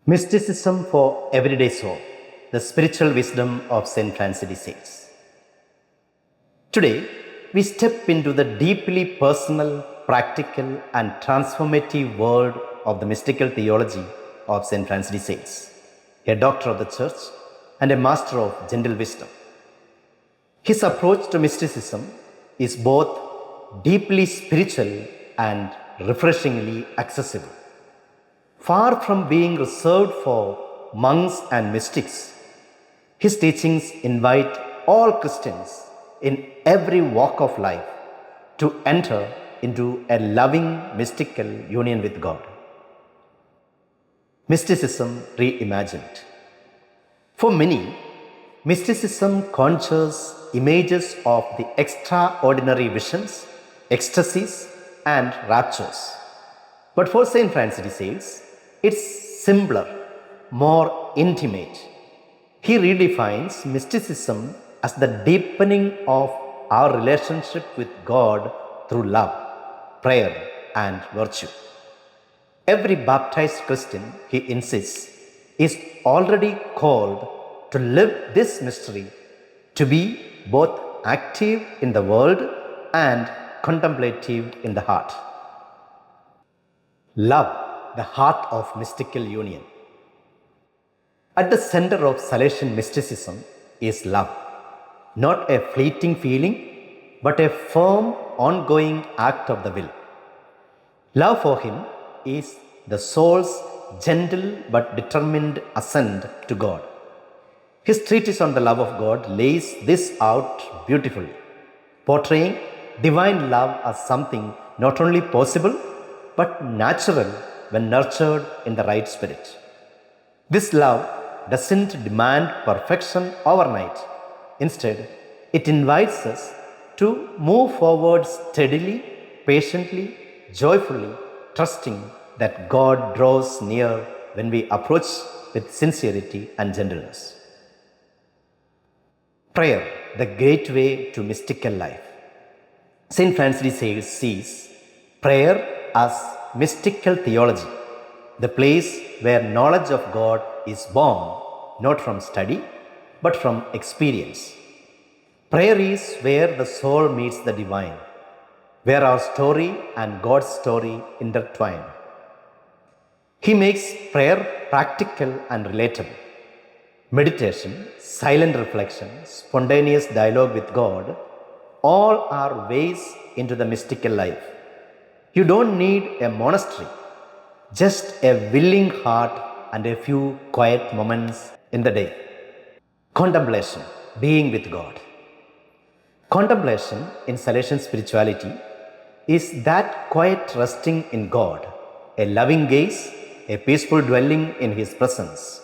Mysticism for Everyday Soul, the spiritual wisdom of St. Francis de Sales. Today, we step into the deeply personal, practical, and transformative world of the mystical theology of St. Francis de Sales, a doctor of the Church and a master of gentle wisdom. His approach to mysticism is both deeply spiritual and refreshingly accessible. Far from being reserved for monks and mystics, his teachings invite all Christians in every walk of life to enter into a loving mystical union with God. Mysticism reimagined. For many, mysticism conjures images of the extraordinary visions, ecstasies, and raptures. But for St. Francis de Sales, it's simpler, more intimate. He redefines mysticism as the deepening of our relationship with God through love, prayer, and virtue. Every baptized Christian, he insists, is already called to live this mystery, to be both active in the world and contemplative in the heart. Love, the heart of mystical union. At the center of Salesian mysticism is love, not a fleeting feeling, but a firm, ongoing act of the will. Love for him is the soul's gentle but determined ascent to God. His treatise on the love of God lays this out beautifully, portraying divine love as something not only possible but natural when nurtured in the right spirit. This love doesn't demand perfection overnight. Instead, it invites us to move forward steadily, patiently, joyfully, trusting that God draws near when we approach with sincerity and gentleness. Prayer, the gateway to mystical life. St. Francis de Sales sees prayer as mystical theology, the place where knowledge of God is born not from study but from experience. Prayer is where the soul meets the divine, where our story and God's story intertwine. He makes prayer practical and relatable. Meditation, silent reflection, spontaneous dialogue with God, all are ways into the mystical life. You don't need a monastery, just a willing heart and a few quiet moments in the day. Contemplation, being with God. Contemplation in Salesian spirituality is that quiet resting in God, a loving gaze, a peaceful dwelling in His presence.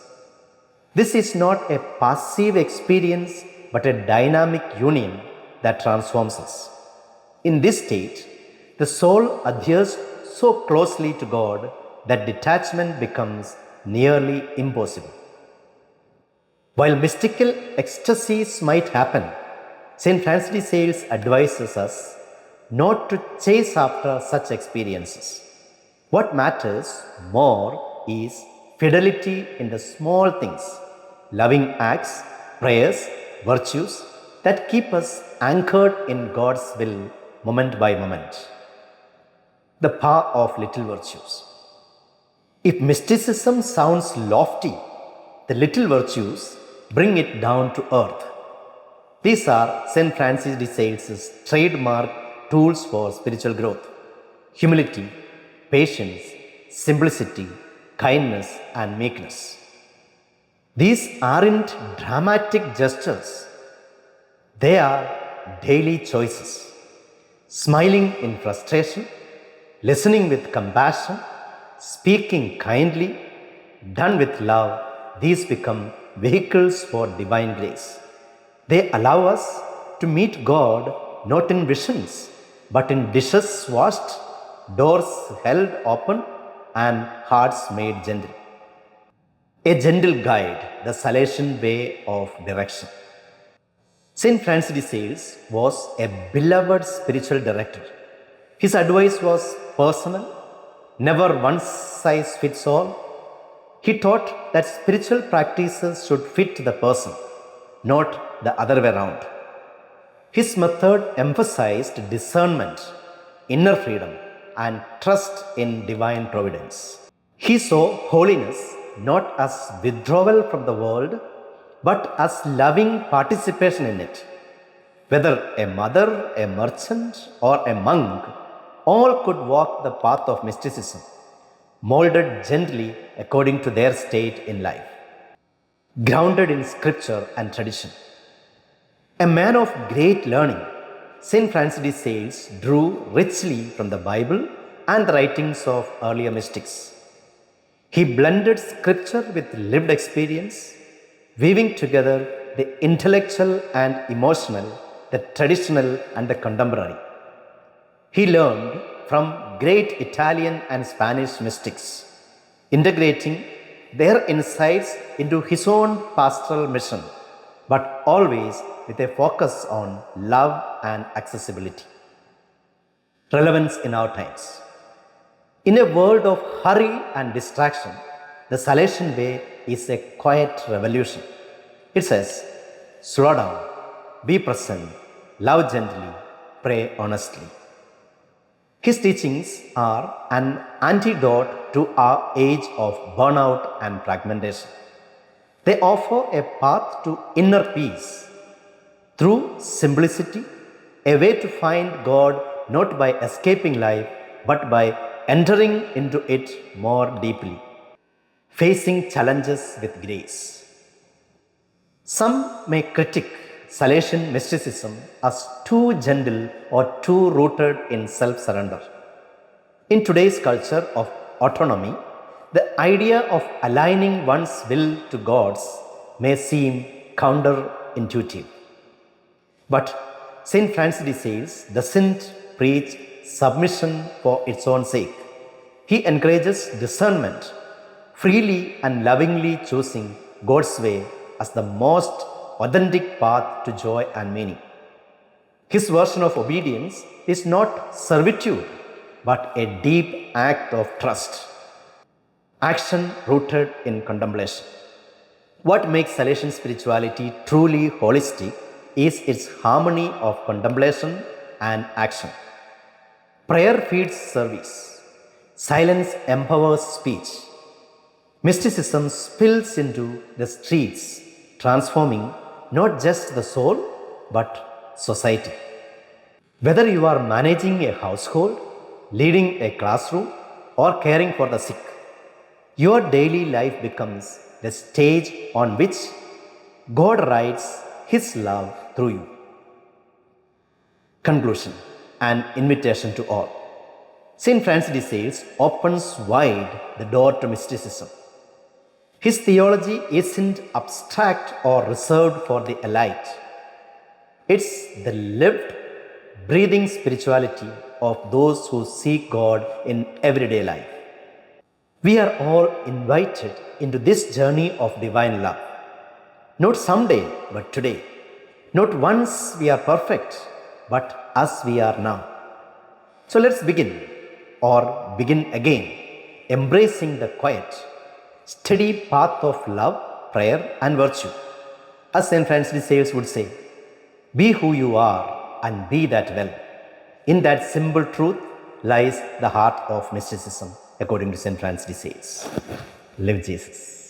This is not a passive experience but a dynamic union that transforms us. In this state, the soul adheres so closely to God that detachment becomes nearly impossible. While mystical ecstasies might happen, St. Francis de Sales advises us not to chase after such experiences. What matters more is fidelity in the small things, loving acts, prayers, virtues that keep us anchored in God's will moment by moment. The power of little virtues. If mysticism sounds lofty, the little virtues bring it down to earth. These are St. Francis de Sales' trademark tools for spiritual growth: humility, patience, simplicity, kindness, and meekness. These aren't dramatic gestures, they are daily choices. Smiling in frustration, listening with compassion, speaking kindly, done with love, these become vehicles for divine grace. They allow us to meet God not in visions, but in dishes washed, doors held open, and hearts made gentle. A gentle guide, the Salesian way of direction. St. Francis de Sales was a beloved spiritual director. His advice was personal, never one size fits all. He taught that spiritual practices should fit the person, not the other way around. His method emphasized discernment, inner freedom, and trust in divine providence. He saw holiness not as withdrawal from the world, but as loving participation in it. Whether a mother, a merchant, or a monk, all could walk the path of mysticism, molded gently according to their state in life, grounded in scripture and tradition. A man of great learning, St. Francis de Sales drew richly from the Bible and the writings of earlier mystics. He blended scripture with lived experience, weaving together the intellectual and emotional, the traditional and the contemporary. He learned from great Italian and Spanish mystics, integrating their insights into his own pastoral mission, but always with a focus on love and accessibility. Relevance in our times. In a world of hurry and distraction, the Salesian way is a quiet revolution. It says, slow down, be present, love gently, pray honestly. His teachings are an antidote to our age of burnout and fragmentation. They offer a path to inner peace through simplicity, a way to find God not by escaping life, but by entering into it more deeply, facing challenges with grace. Some may critique Salesian mysticism as too gentle or too rooted in self-surrender. In today's culture of autonomy, the idea of aligning one's will to God's may seem counterintuitive. But St. Francis de Sales doesn't preach submission for its own sake. He encourages discernment, freely and lovingly choosing God's way as the most authentic path to joy and meaning. His version of obedience is not servitude, but a deep act of trust, action rooted in contemplation. What makes Salesian spirituality truly holistic is its harmony of contemplation and action. Prayer feeds service. Silence empowers speech. Mysticism spills into the streets, transforming not just the soul, but society. Whether you are managing a household, leading a classroom, or caring for the sick, your daily life becomes the stage on which God writes His love through you. Conclusion and invitation to all. St. Francis de Sales opens wide the door to mysticism. His theology isn't abstract or reserved for the elite. It's the lived, breathing spirituality of those who seek God in everyday life. We are all invited into this journey of divine love. Not someday, but today. Not once we are perfect, but as we are now. So let's begin again, embracing the quiet, steady path of love, prayer, and virtue. As St. Francis de Sales would say, be who you are and be that well. In that simple truth lies the heart of mysticism, according to St. Francis de Sales. Live Jesus.